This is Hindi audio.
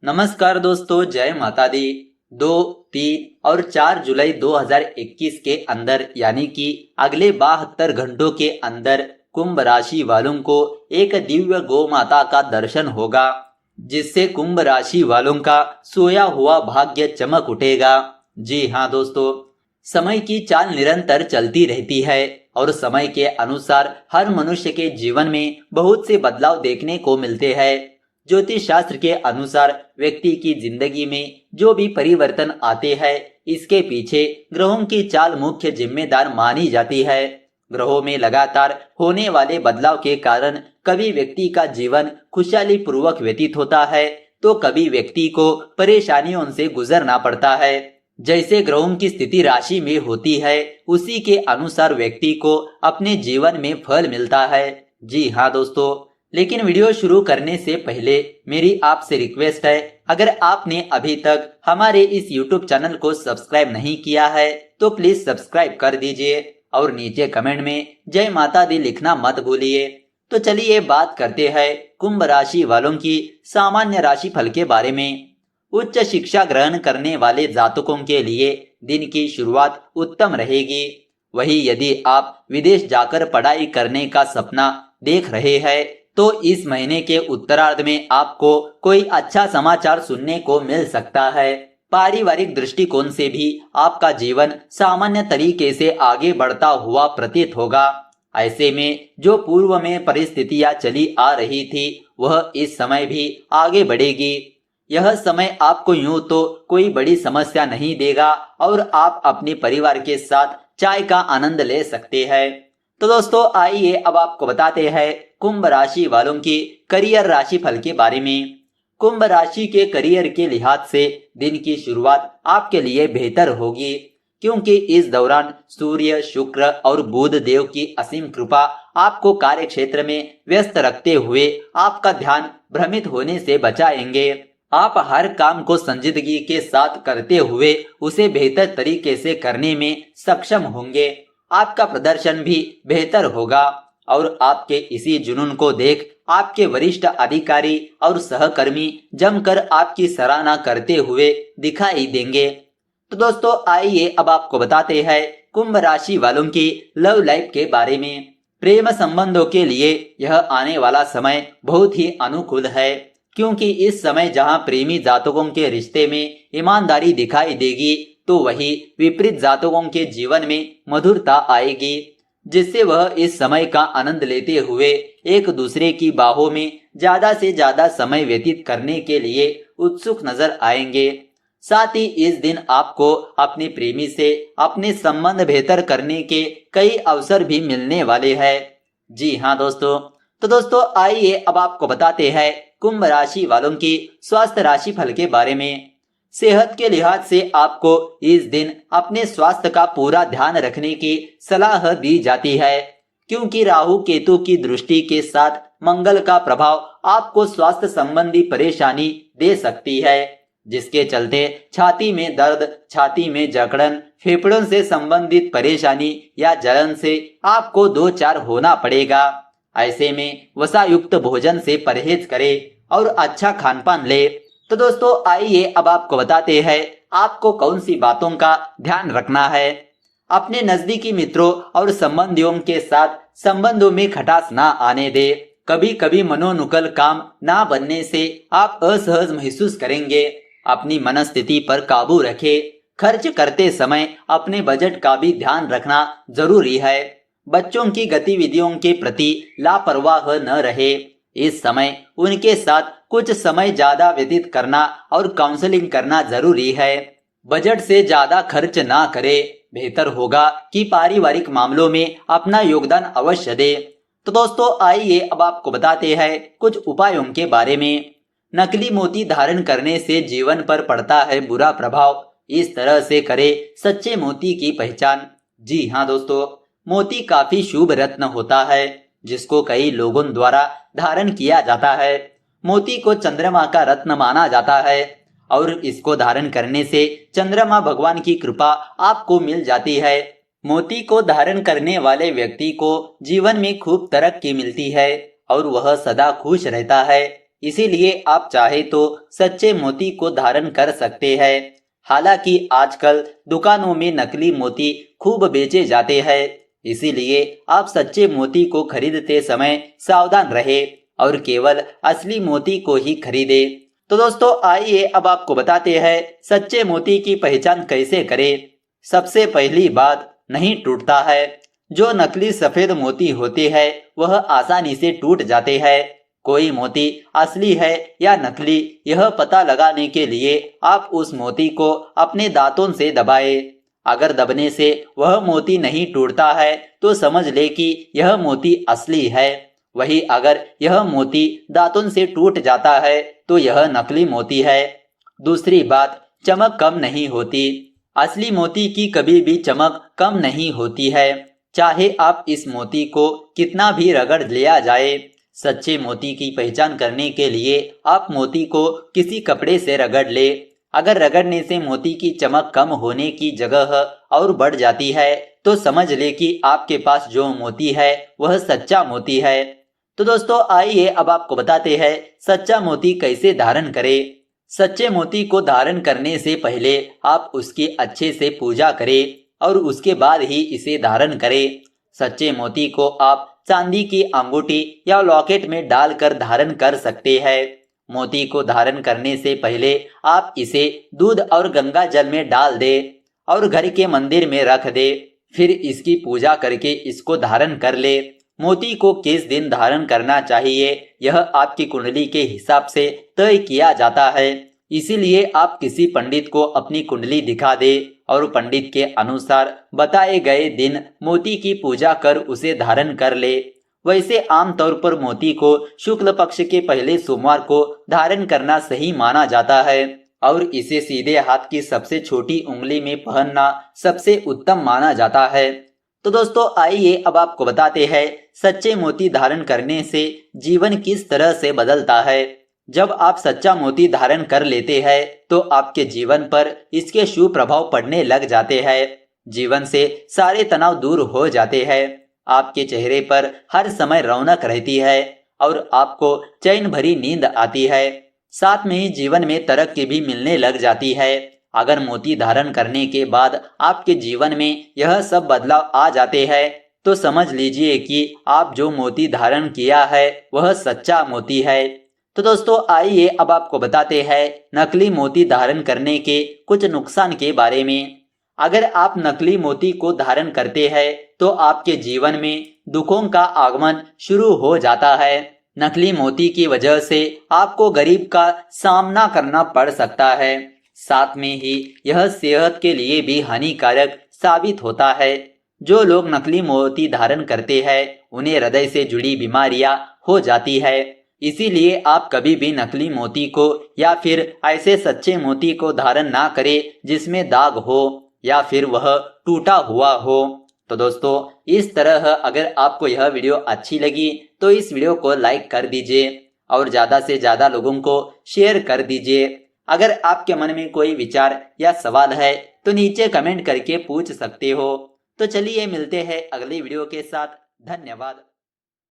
नमस्कार दोस्तों, जय माता दी। 2, 3 और 4 जुलाई 2021 के अंदर यानी कि अगले 72 घंटों के अंदर कुंभ राशि वालों को एक दिव्य गौ माता का दर्शन होगा, जिससे कुंभ राशि वालों का सोया हुआ भाग्य चमक उठेगा। जी हाँ दोस्तों, समय की चाल निरंतर चलती रहती है और समय के अनुसार हर मनुष्य के जीवन में बहुत से बदलाव देखने को मिलते हैं। ज्योतिष शास्त्र के अनुसार व्यक्ति की जिंदगी में जो भी परिवर्तन आते हैं, इसके पीछे ग्रहों की चाल मुख्य जिम्मेदार मानी जाती है। ग्रहों में लगातार होने वाले बदलाव के कारण कभी व्यक्ति का जीवन खुशहाली पूर्वक व्यतीत होता है, तो कभी व्यक्ति को परेशानियों से गुजरना पड़ता है। जैसे ग्रहों की स्थिति राशि में होती है, उसी के अनुसार व्यक्ति को अपने जीवन में फल मिलता है। जी हाँ दोस्तों, लेकिन वीडियो शुरू करने से पहले मेरी आपसे रिक्वेस्ट है, अगर आपने अभी तक हमारे इस YouTube चैनल को सब्सक्राइब नहीं किया है तो प्लीज सब्सक्राइब कर दीजिए और नीचे कमेंट में जय माता दी लिखना मत भूलिए। तो चलिए बात करते हैं कुंभ राशि वालों की सामान्य राशि फल के बारे में। उच्च शिक्षा ग्रहण करने वाले जातकों के लिए दिन की शुरुआत उत्तम रहेगी। वहीं यदि आप विदेश जाकर पढ़ाई करने का सपना देख रहे हैं तो इस महीने के उत्तरार्ध में आपको कोई अच्छा समाचार सुनने को मिल सकता है। पारिवारिक दृष्टिकोण से भी आपका जीवन सामान्य तरीके से आगे बढ़ता हुआ प्रतीत होगा। ऐसे में जो पूर्व में परिस्थितियां चली आ रही थी, वह इस समय भी आगे बढ़ेगी। यह समय आपको यूं तो कोई बड़ी समस्या नहीं देगा और आप अपने परिवार के साथ चाय का आनंद ले सकते हैं। तो दोस्तों आइए अब आपको बताते हैं कुंभ राशि वालों की करियर राशि फल के बारे में। कुंभ राशि के करियर के लिहाज से दिन की शुरुआत आपके लिए बेहतर होगी, क्योंकि इस दौरान सूर्य, शुक्र और बुध देव की असीम कृपा आपको कार्य क्षेत्र में व्यस्त रखते हुए आपका ध्यान भ्रमित होने से बचाएंगे। आप हर काम को संजीदगी के साथ करते हुए उसे बेहतर तरीके से करने में सक्षम होंगे। आपका प्रदर्शन भी बेहतर होगा और आपके इसी जुनून को देख आपके वरिष्ठ अधिकारी और सहकर्मी जमकर आपकी सराहना करते हुए दिखाई देंगे। तो दोस्तों आइए अब आपको बताते हैं कुंभ राशि वालों की लव लाइफ के बारे में। प्रेम संबंधों के लिए यह आने वाला समय बहुत ही अनुकूल है, क्योंकि इस समय जहां प्रेमी जातकों के रिश्ते में ईमानदारी दिखाई देगी, तो वही विपरीत जातकों के जीवन में मधुरता आएगी, जिससे वह इस समय का आनंद लेते हुए एक दूसरे की बाहों में ज्यादा से ज्यादा समय व्यतीत करने के लिए उत्सुक नजर आएंगे। साथ ही इस दिन आपको अपने प्रेमी से अपने संबंध बेहतर करने के कई अवसर भी मिलने वाले हैं। जी हाँ दोस्तों, तो दोस्तों आइए अब आपको बताते हैं कुंभ राशि वालों की स्वास्थ्य राशि फल के बारे में। सेहत के लिहाज से आपको इस दिन अपने स्वास्थ्य का पूरा ध्यान रखने की सलाह दी जाती है, क्योंकि राहु केतु की दृष्टि के साथ मंगल का प्रभाव आपको स्वास्थ्य संबंधी परेशानी दे सकती है, जिसके चलते छाती में दर्द, छाती में जकड़न, फेफड़ों से संबंधित परेशानी या जलन से आपको दो चार होना पड़ेगा। ऐसे में वसायुक्त भोजन से परहेज करें और अच्छा खान पान ले। तो दोस्तों आइए अब आपको बताते हैं आपको कौन सी बातों का ध्यान रखना है। अपने नजदीकी मित्रों और संबंधियों के साथ संबंधों में खटास ना आने दे। कभी कभी मनोनुकूल काम ना बनने से आप असहज महसूस करेंगे। अपनी मनस्थिति पर काबू रखें। खर्च करते समय अपने बजट का भी ध्यान रखना जरूरी है। बच्चों की गतिविधियों के प्रति लापरवाह न रहे। इस समय उनके साथ कुछ समय ज्यादा व्यतीत करना और काउंसलिंग करना जरूरी है। बजट से ज्यादा खर्च ना करें। बेहतर होगा कि पारिवारिक मामलों में अपना योगदान अवश्य दे। तो दोस्तों आइए अब आपको बताते हैं कुछ उपायों के बारे में। नकली मोती धारण करने से जीवन पर पड़ता है बुरा प्रभाव। इस तरह से करें सच्चे मोती की पहचान। जी हाँ दोस्तों, मोती काफी शुभ रत्न होता है, जिसको कई लोगों द्वारा धारण किया जाता है। मोती को चंद्रमा का रत्न माना जाता है और इसको धारण करने से चंद्रमा भगवान की कृपा आपको मिल जाती है। मोती को धारण करने वाले व्यक्ति को जीवन में खूब तरक्की मिलती है और वह सदा खुश रहता है। इसीलिए आप चाहे तो सच्चे मोती को धारण कर सकते हैं। हालांकि आजकल दुकानों में नकली मोती खूब बेचे जाते हैं, इसीलिए आप सच्चे मोती को खरीदते समय सावधान रहे और केवल असली मोती को ही खरीदे। तो दोस्तों आइए अब आपको बताते हैं सच्चे मोती की पहचान कैसे करें। सबसे पहली बात, नहीं टूटता है। जो नकली सफेद मोती होते हैं वह आसानी से टूट जाते हैं। कोई मोती असली है या नकली, यह पता लगाने के लिए आप उस मोती को अपने दांतों से दबाएं। अगर दबने से वह मोती नहीं टूटता है तो समझ ले कि यह मोती असली है। वही अगर यह मोती दांतों से टूट जाता है तो यह नकली मोती है। दूसरी बात, चमक कम नहीं होती। असली मोती की कभी भी चमक कम नहीं होती है, चाहे आप इस मोती को कितना भी रगड़ लिया जाए। सच्चे मोती की पहचान करने के लिए आप मोती को किसी कपड़े से रगड़ ले। अगर रगड़ने से मोती की चमक कम होने की जगह और बढ़ जाती है तो समझ ले कि आपके पास जो मोती है वह सच्चा मोती है। तो दोस्तों आइए अब आपको बताते हैं सच्चा मोती कैसे धारण करें। सच्चे मोती को धारण करने से पहले आप उसकी अच्छे से पूजा करें और उसके बाद ही इसे धारण करें। सच्चे मोती को आप चांदी की अंगूठी या लॉकेट में डालकर धारण कर सकते हैं। मोती को धारण करने से पहले आप इसे दूध और गंगा जल में डाल दें और घर के मंदिर में रख दें। फिर इसकी पूजा करके इसको धारण कर ले। मोती को किस दिन धारण करना चाहिए यह आपकी कुंडली के हिसाब से तय किया जाता है। इसीलिए आप किसी पंडित को अपनी कुंडली दिखा दे और पंडित के अनुसार बताए गए दिन मोती की पूजा कर उसे धारण कर ले। वैसे आमतौर पर मोती को शुक्ल पक्ष के पहले सोमवार को धारण करना सही माना जाता है और इसे सीधे हाथ की सबसे छोटी उंगली में पहनना सबसे उत्तम माना जाता है। तो दोस्तों आइए अब आपको बताते हैं सच्चे मोती धारण करने से जीवन किस तरह से बदलता है। जब आप सच्चा मोती धारण कर लेते हैं तो आपके जीवन पर इसके शुभ प्रभाव पड़ने लग जाते हैं। जीवन से सारे तनाव दूर हो जाते हैं। आपके चेहरे पर हर समय रौनक रहती है और आपको चैन भरी नींद आती है। साथ में ही जीवन में तरक्की भी मिलने लग जाती है। अगर मोती धारण करने के बाद आपके जीवन में यह सब बदलाव आ जाते हैं तो समझ लीजिए कि आप जो मोती धारण किया है वह सच्चा मोती है। तो दोस्तों आइए अब आपको बताते हैं नकली मोती धारण करने के कुछ नुकसान के बारे में। अगर आप नकली मोती को धारण करते हैं तो आपके जीवन में दुखों का आगमन शुरू हो जाता है। नकली मोती की वजह से आपको गरीब का सामना करना पड़ सकता है। साथ में ही यह सेहत के लिए भी हानिकारक साबित होता है। जो लोग नकली मोती धारण करते हैं उन्हें हृदय से जुड़ी बीमारियां हो जाती है। इसीलिए आप कभी भी नकली मोती को या फिर ऐसे सच्चे मोती को धारण ना करें जिसमें दाग हो या फिर वह टूटा हुआ हो। तो दोस्तों इस तरह अगर आपको यह वीडियो अच्छी लगी तो इस वीडियो को लाइक कर दीजिए और ज्यादा से ज्यादा लोगों को शेयर कर दीजिए। अगर आपके मन में कोई विचार या सवाल है तो नीचे कमेंट करके पूछ सकते हो। तो चलिए मिलते हैं अगली वीडियो के साथ। धन्यवाद।